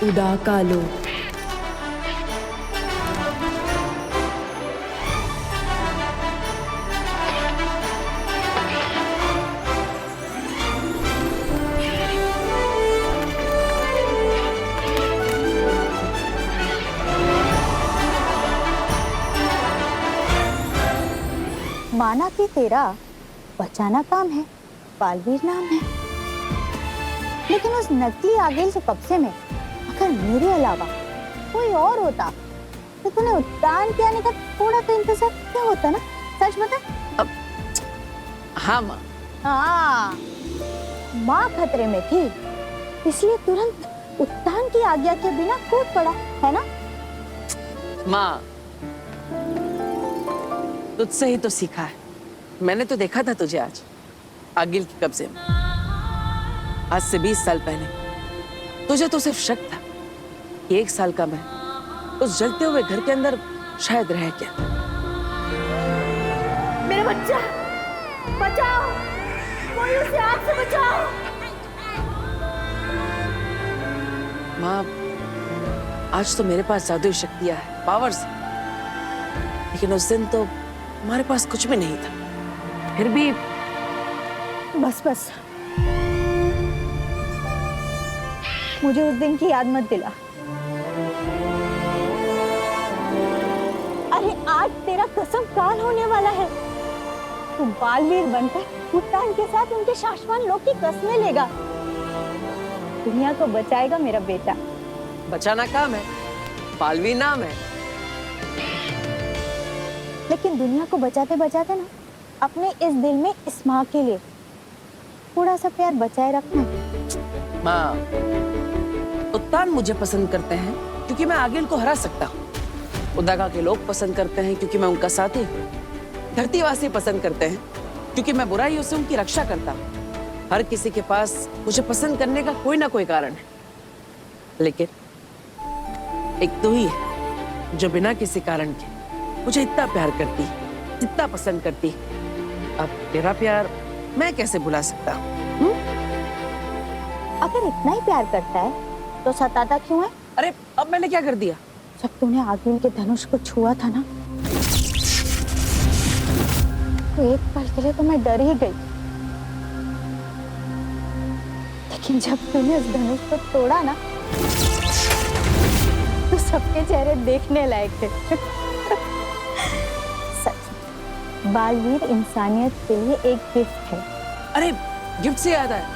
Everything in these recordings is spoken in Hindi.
उदा कालो। माना कि तेरा बचाना काम है, बालवीर नाम है, लेकिन उस नकली आगिल के कब्जे में अगर मेरे अलावा कोई और होता तो तूने उद्यान के आने का थोड़ा तो इंतजार क्या होता ना? सच बता। हाँ माँ। हाँ, माँ खतरे में थी, इसलिए तुरंत उद्यान की आज्ञा के बिना कूद पड़ा, है ना? माँ, तुझसे ही तो सीखा है। मैंने तो देखा था तुझे आज आगिल के कब्जे में, आज से 20 साल पहले। तुझे तो सिर्फ शक था कि 1 साल का मैं उस जलते हुए घर के अंदर शायद रह गया। मेरा बच्चा, बचाओ, कोई उसे आग से बचाओ। माँ, आज तो मेरे पास जादुई शक्तियां हैं, पावर्स, लेकिन उस दिन तो हमारे पास कुछ भी नहीं था। फिर भी बस बस, मुझे उस दिन की याद मत दिला। अरे आज तेरा कसम काल होने वाला है। तू बालवीर बनकर उद्यान के साथ उनके शाश्वत लोक की कस्में लेगा, दुनिया को बचाएगा मेरा बेटा। बचाना काम है, बालवीर नाम है। लेकिन दुनिया को बचाते बचाते ना अपने इस दिल में इस माँ के लिए थोड़ा सा प्यार बचाए रखना। माँ, उद्यान मुझे पसंद करते हैं क्योंकि मैं आगिल को हरा सकता हूँ। उदागा के लोग पसंद करते हैं क्योंकि मैं उनका साथी हूँ। धरतीवासी पसंद करते हैं क्योंकि मैं बुराइयों से उनकी रक्षा करता हूँ। हर किसी के पास मुझे पसंद करने का कोई ना कोई कारण है, लेकिन एक तू ही है जो बिना किसी कारण के मुझे इतना प्यार करती, इतना पसंद करती। अब तेरा प्यार मैं कैसे भुला सकता हूँ? अगर इतना ही प्यार करता है तो सताता क्यों है? अरे अब मैंने क्या कर दिया? जब तूने आगिल के धनुष को छुआ था ना, तो एक पल के लिए तो मैं डर ही गई, लेकिन जब तूने उस धनुष को तोड़ा ना, तो सबके चेहरे देखने लायक थे। सच, बालवीर इंसानियत के लिए एक गिफ्ट है। अरे गिफ्ट से याद आया,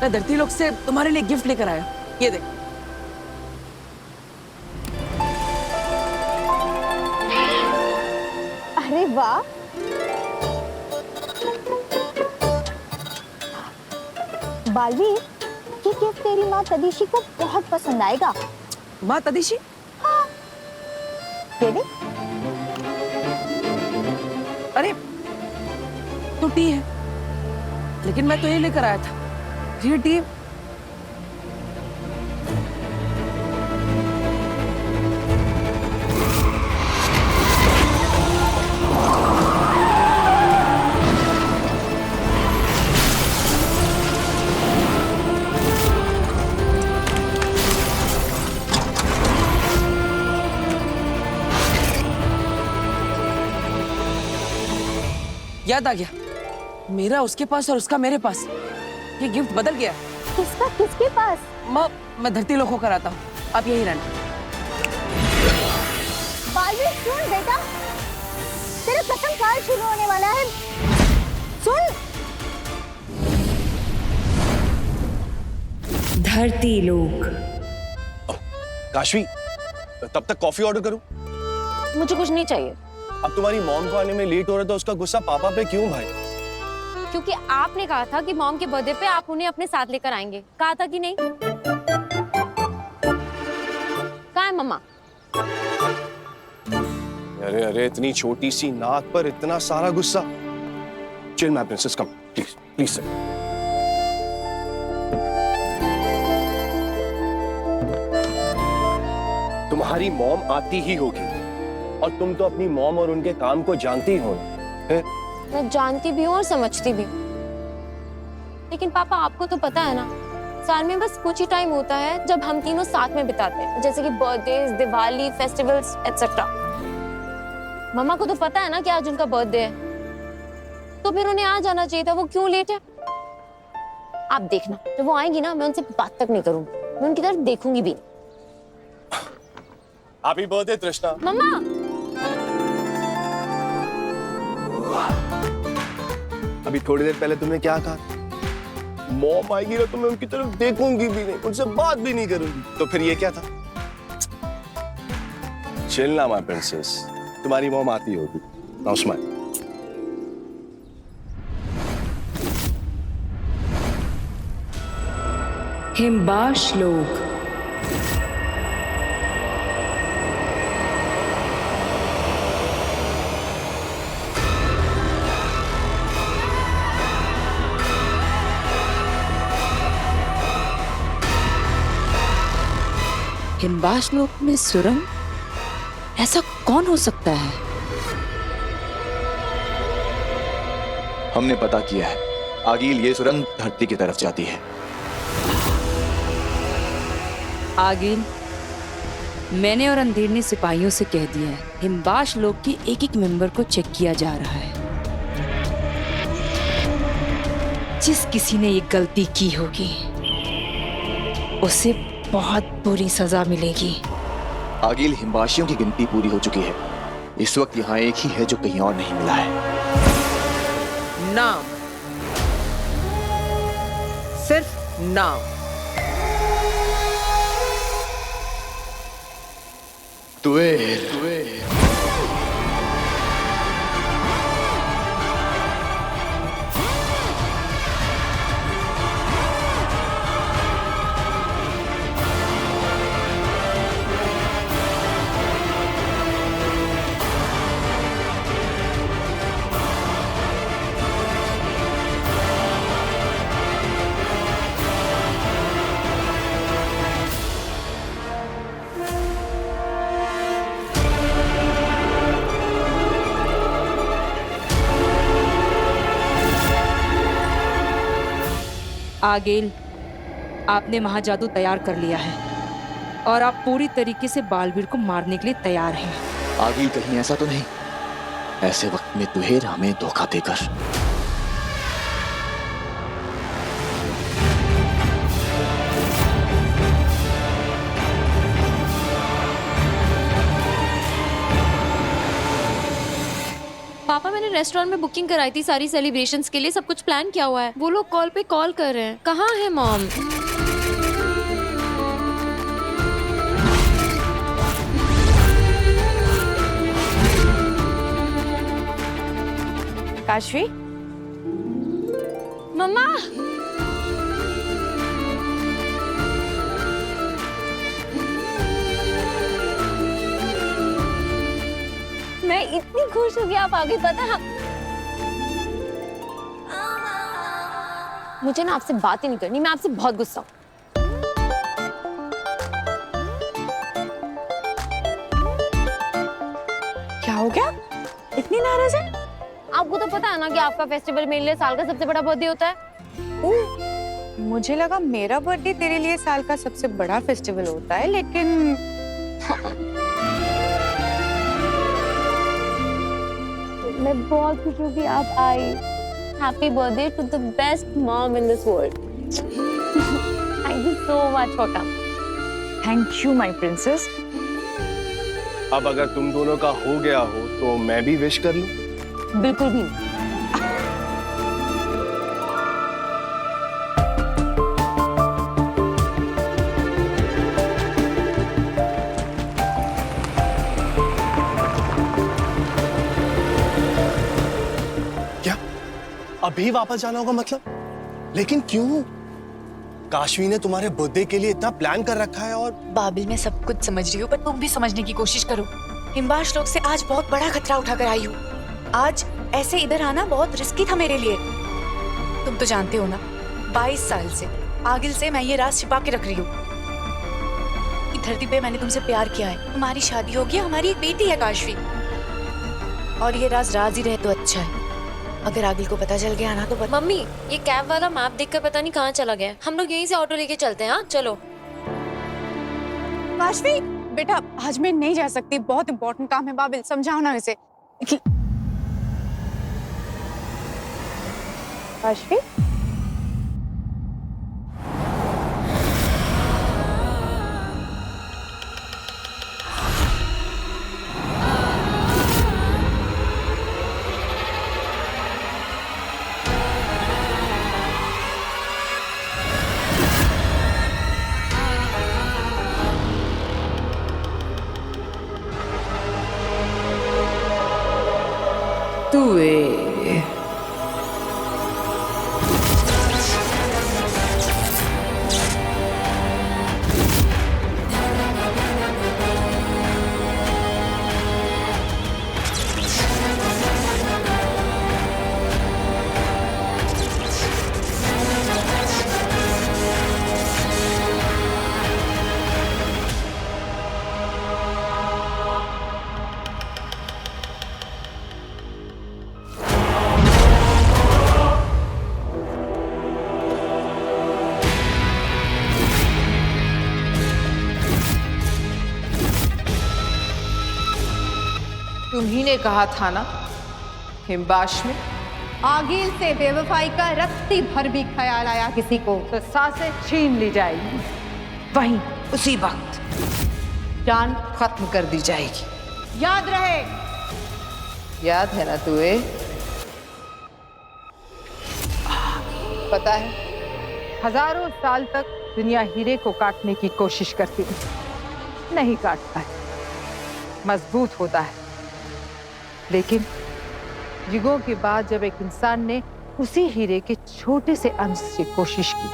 मैं धरती लोक से तुम्हारे लिए गिफ्ट लेकर आया। ये देख। अरे वाह, बालवीर, ये गिफ्ट तेरी माँ तदीशी को बहुत पसंद आएगा। माँ तदीशी? हाँ, ये देख। अरे तो टी है, लेकिन मैं तो ये लेकर आया था। ये टी याद आ गया, मेरा उसके पास और उसका मेरे पास। ये गिफ्ट बदल गया। किसका किसके पास? मैं धरती लोक होकर आता हूँ, आप यही रहना। बालवीर सुन बेटा, तेरा कसम काल शुरू होने वाला है। सुन। धरती लोक। काशवी, तब तक कॉफी ऑर्डर करूं? मुझे कुछ नहीं चाहिए। अब तुम्हारी मॉम को आने में लेट हो रहा था, उसका गुस्सा पापा पे क्यों भाई? क्योंकि आपने कहा था कि मॉम के बर्थडे पे आप उन्हें अपने साथ लेकर आएंगे, कहा था कि नहीं? कहाँ है मम्मा? अरे अरे, इतनी छोटी सी नाक पर इतना सारा गुस्सा। Chill my princess, come please please sir. तुम्हारी मॉम आती ही होगी, और तुम तो अपनी मॉम और उनके काम को जानती हो। मैं जानती भी हूँ और समझती भी हूँ, लेकिन पापा आपको तो पता है ना साल में बस कुछ ही टाइम होता है जब हम तीनों साथ में बिताते हैं, जैसे कि बर्थडेज, दिवाली, फेस्टिवल्स एटसेट्रा। मम्मा को तो पता है ना कि आज उनका बर्थडे है, तो फिर उन्हें आ जाना चाहिए था। वो क्यों लेट है? आप देखना, जब वो आएंगी ना, मैं उनसे बात तक नहीं करूंगी, मैं उनकी तरफ देखूंगी भी नहीं। हैप्पी बर्थडे तृष्णा। मम्मा, अभी थोड़ी देर पहले तुमने क्या कहा? मॉम आएगी ना तो मैं उनकी तरफ देखूंगी भी नहीं, उनसे बात भी नहीं करूंगी। तो फिर ये क्या था? चिल ना माय प्रिंसेस, तुम्हारी मॉम आती होगी। Now smile. हिमबाश लोक। हिमबाश लोक में सुरंग? ऐसा कौन हो सकता है? हमने पता किया है, आगिल ये सुरंग धरती की तरफ जाती है। आगिल, मैंने और अंधेर ने सिपाहियों से कह दिया है, हिमबाश लोक की एक एक मेंबर को चेक किया जा रहा है। जिस किसी ने ये गलती की होगी उसे बहुत बुरी सजा मिलेगी। आगिल, हिमबाशियों की गिनती पूरी हो चुकी है। इस वक्त यहाँ एक ही है जो कहीं और नहीं मिला है। नाम, सिर्फ नाम। तुएल। आगिल, आपने महाजादू तैयार कर लिया है और आप पूरी तरीके से बालवीर को मारने के लिए तैयार हैं। आगिल, कहीं ऐसा तो नहीं ऐसे वक्त में तुहेर हमें धोखा देकर? पापा, मैंने रेस्टोरेंट में बुकिंग कराई थी सारी सेलिब्रेशंस के लिए, सब कुछ प्लान किया हुआ है। वो लोग कॉल पे कॉल कर रहे हैं। कहाँ है मॉम? काशवी, मम्मा, मैं इतनी खुश हूँ कि आप आगे। पता है, मुझे ना आपसे बात ही नहीं करनी, मैं आपसे बहुत गुस्सा हूँ। क्या हो गया? इतनी नाराज है? आपको तो पता है ना कि आपका फेस्टिवल मेरे लिए साल का सबसे बड़ा बर्थडे होता है। मुझे लगा मेरा बर्थडे तेरे लिए साल का सबसे बड़ा फेस्टिवल होता है, लेकिन मैं बहुत खुश हूँ कि आप आई। Happy birthday to the best mom in this world. Thank you so much for come. Thank you my princess. अब अगर तुम दोनों का हो गया हो तो मैं भी विश कर लूं? बिल्कुल भी नहीं। क्या अभी वापस जाना होगा? मतलब, लेकिन क्यों? काशवी ने तुम्हारे बर्थडे के लिए इतना प्लान कर रखा है। और बाबिल, मैं सब कुछ समझ रही हूँ, पर तुम भी समझने की कोशिश करो। हिमबाश लोक से आज बहुत बड़ा खतरा उठाकर आई हूँ। आज ऐसे इधर आना बहुत रिस्की था मेरे लिए। तुम तो जानते हो ना, 22 साल से आगिल से मैं ये राज छिपा के रख रही हूँ। इस धरती पे मैंने तुमसे प्यार किया है, हमारी शादी होगी, हमारी एक बेटी है काशवी। और ये राज ही रहे तो अच्छा है। अगर आगिल को पता चल गया ना तो मम्मी, ये कैब वाला मैप देखकर पता नहीं कहाँ चला गया। हम लोग यहीं से ऑटो लेके चलते हैं। हाँ चलो। काशवी बेटा, आज मैं नहीं जा सकती, बहुत इंपॉर्टेंट काम है। बाबिल समझाओ ना इसे। काशवी तुए तुम्ही ने कहा था ना हिमबाश में आगिल से बेवफाई का रत्ती भर भी ख्याल आया किसी को तो सांसें छीन ली जाएगी, वहीं उसी वक्त जान खत्म कर दी जाएगी। याद रहे। याद है ना तुए? पता है, हजारों साल तक दुनिया हीरे को काटने की कोशिश करती है, नहीं काटता है, मजबूत होता है। लेकिन युगों के बाद जब एक इंसान ने उसी हीरे के छोटे से अंश से कोशिश की,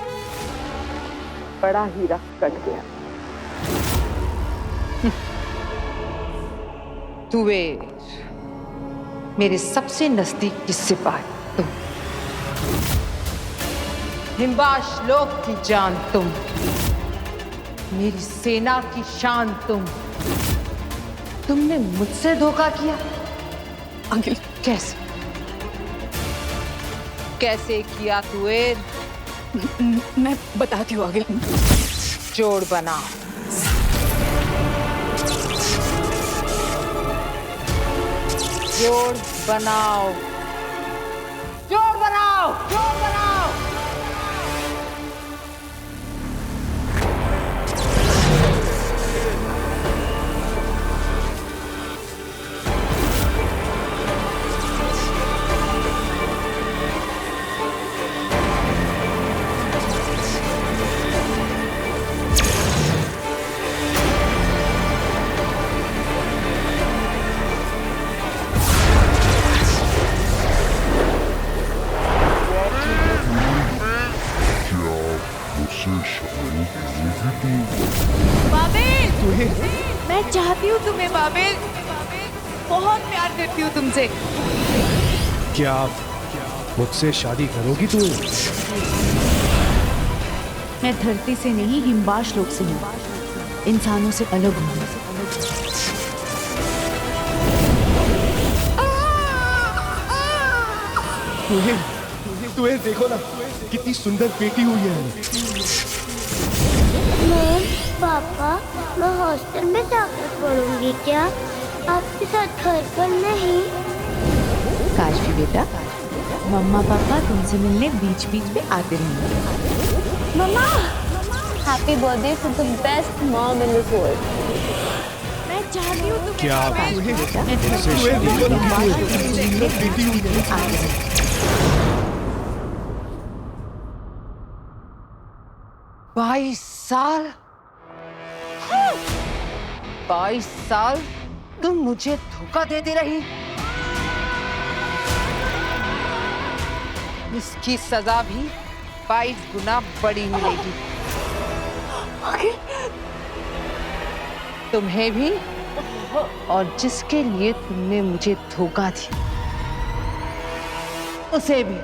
बड़ा हीरा कट गया। तुवेर, मेरे सबसे नजदीकी सिपाही तुम, हिमबाश लोक की जान तुम, मेरी सेना की शान तुम। तुमने मुझसे धोखा किया। आगिल कैसे कैसे किया तुवेर? मैं बताती हूँ आगिल। जोड़ बनाओ। जोड़ बनाओ। जोड़ बनाओ। जोड़ बनाओ। मैं चाहती हूँ तुम्हें बाबिल, बहुत प्यार करती हूँ तुमसे। क्या आप मुझसे शादी करोगी तू? मैं धरती से नहीं, हिमबाश लोक से हूँ, इंसानों से अलग हूँ। तुम्हें देखो ना, कितनी सुंदर बेटी हुई है। मम्मी, पापा, मैं हॉस्टल में जाकर पढ़ूंगी क्या? आपके साथ घर पर नहीं? काशवी बेटा, मम्मा पापा तुमसे मिलने बीच बीच में आते रहेंगे। मम्मा, happy birthday to the best mom in this world. मैं चाहती हूँ तुम्हें क्या आप बाबिल। मुझसे शादी करोगी? 22 साल? 22 साल तुम मुझे धोखा देती रही। इसकी सजा भी 22 गुना बड़ी मिलेगी। तुम्हें भी और जिसके लिए तुमने मुझे धोखा दिया उसे भी।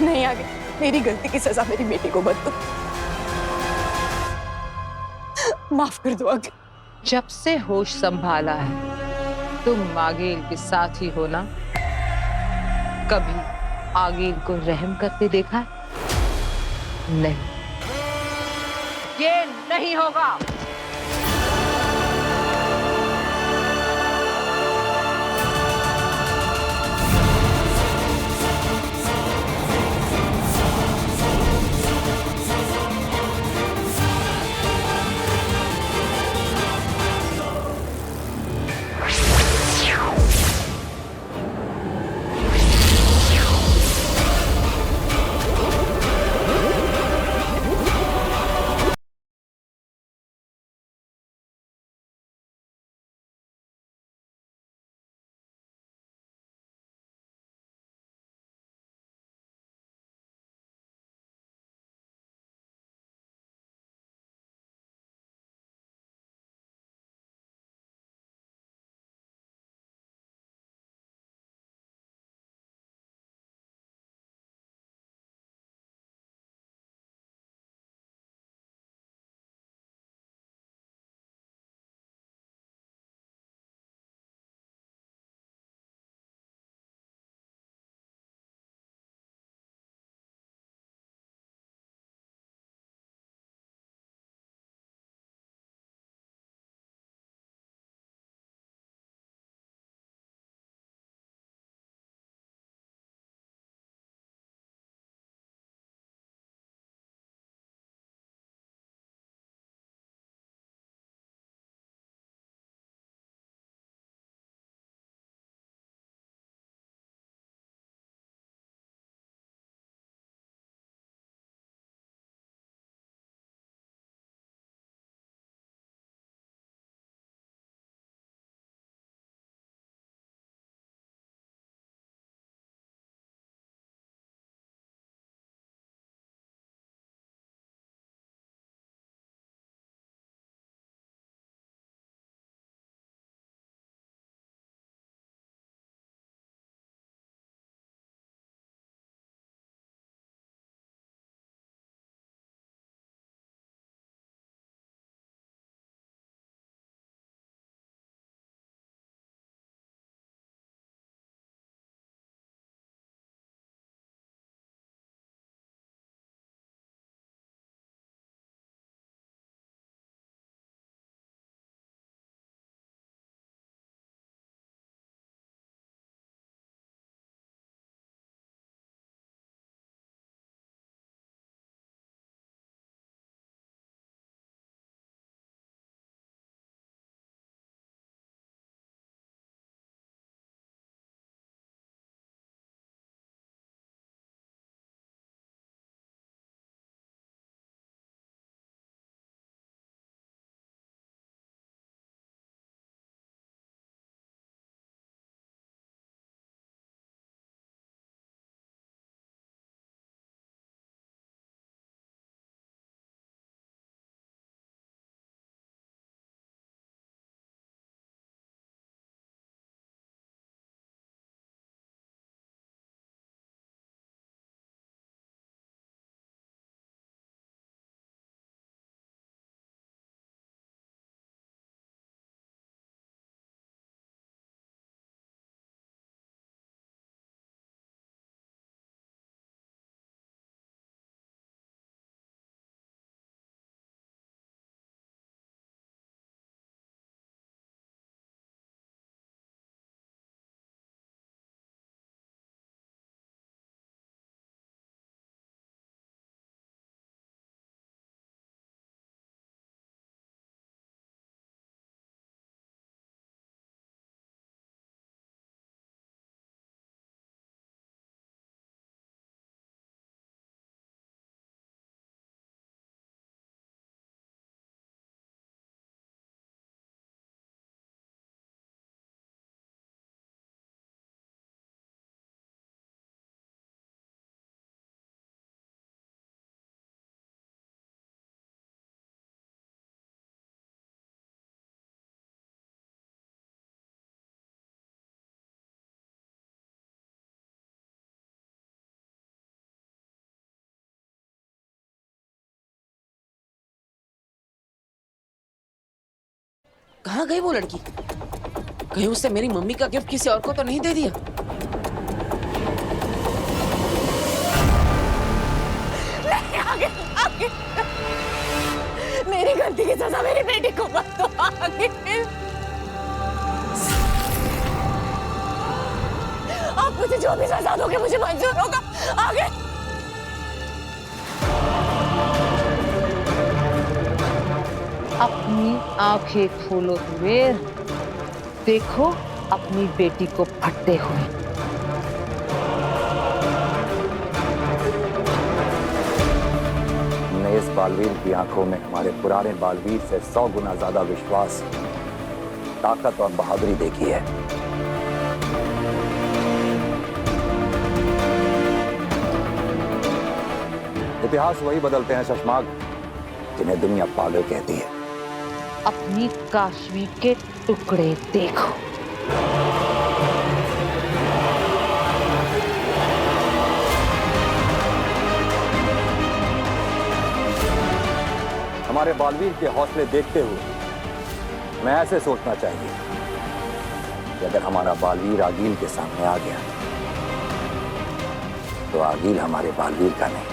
नहीं आगे, मेरी गलती की सजा मेरी बेटी को मत दो, माफ कर दो आगे। जब से होश संभाला है तुम आगेल के साथ ही हो ना? कभी आगेल को रहम करते देखा है? नहीं, ये नहीं होगा। कहाँ गई वो लड़की? कहीं उसने मेरी मम्मी का गिफ्ट किसी और को तो नहीं दे दिया? नहीं, आगे आगे मेरी गलती की सजा मेरी बेटी को मत दो। आगे आप मुझे जो भी सजा दोगे मुझे मंजूर होगा। आगे अपनी आंखें खोलो कुबेर, देखो अपनी बेटी को फटते हुए। हमने इस बालवीर की आंखों में हमारे पुराने बालवीर से 100 गुना ज्यादा विश्वास, ताकत और बहादुरी देखी है। इतिहास वही बदलते हैं शशमाग जिन्हें दुनिया पागल कहती है। अपनी काशवी के टुकड़े देखो। हमारे बालवीर के हौसले देखते हुए मैं ऐसे सोचना चाहिए कि अगर हमारा बालवीर आगील के सामने आ गया तो आगील हमारे बालवीर का नहीं,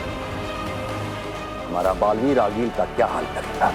हमारा बालवीर आगील का क्या हाल करेगा।